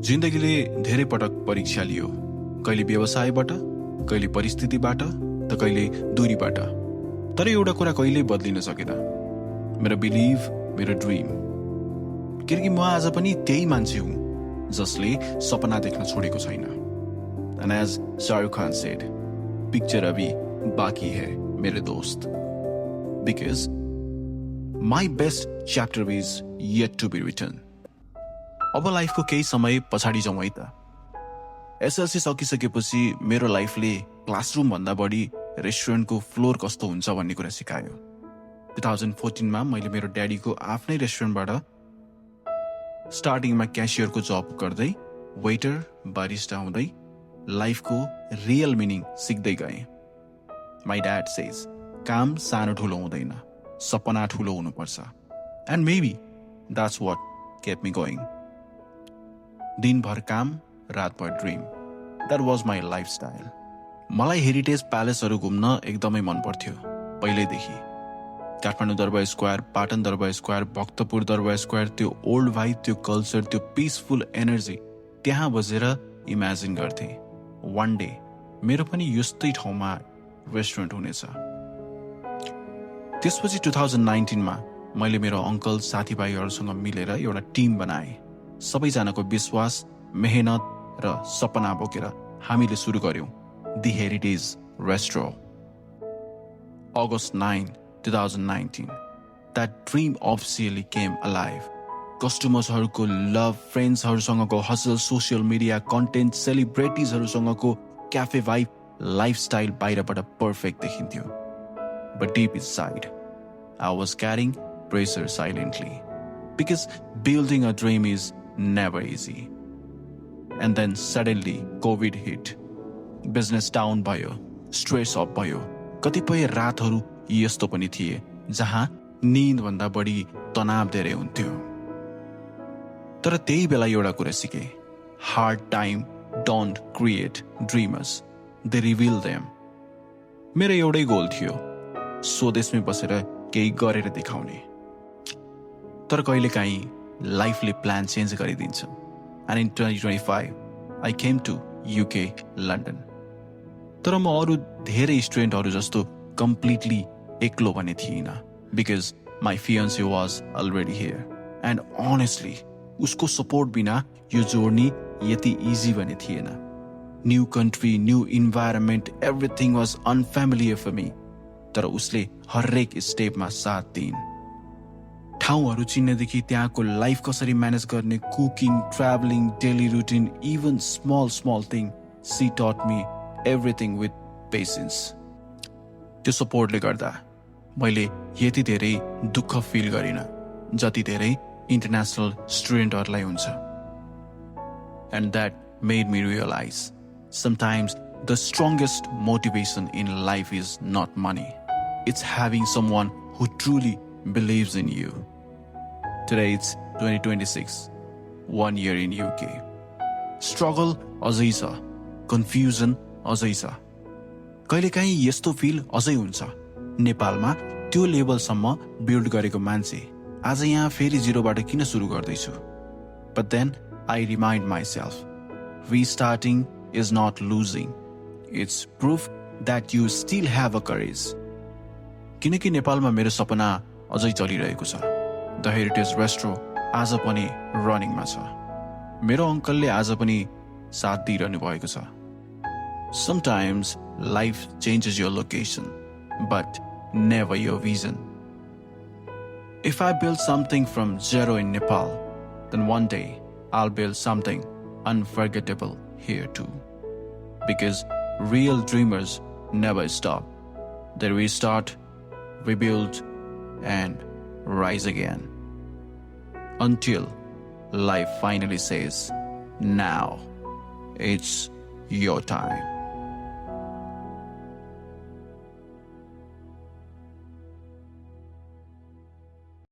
जिन्दगीले धेरै पटक परीक्षा लियो, कहिले व्यवसायबाट, कहिले परिस्थितिबाट, त कहिले दूरीबाट। तर एउटा कुरा कहिल्यै बदलिन सकेन, मेरो बिलिभ, मेरो ड्रिम। किनकि म आज पनि त्यही मान्छे हुँ जसले सपना देख्न छोडेको छैन। And as Shahrukh Khan said, picture अभी बाकी है मेरे दोस्त, because my best chapter is yet to be written। अब लाइफको केही समय पछाडि जाउँ है त। एसएलसी सकिसकेपछि मेरो लाइफले क्लासरुम भन्दा बढी रेस्टुरेन्टको फ्लोर कस्तो हुन्छ भन्ने कुरा सिकायो। 2014 मा मैले मेरो ड्याडीको आफ्नै रेस्टुरेन्टबाट स्टार्टिङमा क्यासियरको जब गर्दै वेटर बारिस्टा हुँदै लाइफको रियल मिनिङ सिक्दै गएँ। माई ड्याड सेज काम सानो ठुलो हुँदैन, सपना ठुलो हुनुपर्छ। And maybe that's what kept me going. दिनभर काम, रातभर dream, that was my lifestyle. मलाई हेरिटेज प्यालेसहरू घुम्न एकदमै मन पर्थ्यो पहिल्यैदेखि। काठमाडौँ दरबार स्क्वायर, पाटन दरबार स्क्वायर, भक्तपुर दरबार स्क्वायर, त्यो ओल्ड भाइब, त्यो कल्चर, त्यो पिसफुल एनर्जी त्यहाँ बसेर इमेजिन गर्थे वान डे मेरो पनि यस्तै ठाउँमा रेस्टुरेन्ट हुनेछ। त्यसपछि 2019 मा मैले मेरो अङ्कल साथीभाइहरूसँग मिलेर एउटा टिम बनाएँ। सबैजनाको विश्वास, मेहनत र सपना बोकेर हामीले सुरु गर्यौं the heritage restaurant. August 9, 2019, that dream officially came alive। कस्टमर्सहरूको लभ, फ्रेन्ड्सहरूसँगको हसल, सोसियल मिडिया कन्टेन्ट, सेलिब्रिटिजहरूसँगको क्याफे भाइब, लाइफस्टाइल बाहिरबाट पर्फेक्ट देखिन्थ्यो। But deep inside, I was carrying pressure silently, because building a dream is never easy। And then suddenly COVID hit। Business down भयो, stress up भयो। कतिपय रातहरू यस्तो पनि थिए जहाँ निन्दभन्दा बढी तनाव धेरै हुन्थ्यो। तर त्यही बेला एउटा कुरा सिके, hard time don't create dreamers, they reveal them. मेरो एउटै गोल थियो, स्वदेशमै बसेर केही गरेर देखाउने। तर कहिलेकाहीँ लाइफले प्लान चेन्ज गरिदिन्छ। And in 2025 I came to UK, London. तर म अरू धेरै स्टुडेन्टहरू जस्तो कम्प्लिटली एक्लो भने थिइनँ, because my fiance was already here. And honestly उसको सपोर्ट बिना यो जोर्नी यति इजी भने थिएन। New country, new environment, everything was unfamiliar for me. तर उसले हरेक स्टेपमा साथ दिइन्। ठाउँहरू चिन्नेदेखि त्यहाँको लाइफ कसरी म्यानेज गर्ने, cooking, travelling, daily routine, even small thing, she taught me everything with patience. त्यो सपोर्टले गर्दा मैले यति धेरै दुःख फिल गरिनँ जति धेरै इन्टरनेसनल स्टुडेन्टहरूलाई हुन्छ। And that made me realise sometimes the strongest motivation in life is not money, it's having someone who truly believes in you. Today it's 2026, 1 year in UK। Struggle अझै छ, कन्फ्युजन अझै छ, कहिलेकाहीँ यस्तो फिल अझै हुन्छ नेपालमा त्यो लेभलसम्म बिल्ड गरेको मान्छे आज यहाँ फेरि जिरोबाट किन सुरु गर्दैछु। But then I remind myself, restarting is not losing, it's proof that you still have a courage. किनकि नेपालमा मेरो सपना अझै चलिरहेको छ। द हेरिटेज रेस्टुरेन्ट आज पनि रनिङमा छ। मेरो अङ्कलले आज पनि साथ दिइरहनु भएको छ। Sometimes life changes your location, but never your vision। If I build something from zero in Nepal, then one day I'll build something unforgettable here too। Because real dreamers never stop. They restart, rebuild, and rise again, until life finally says, now it's your time।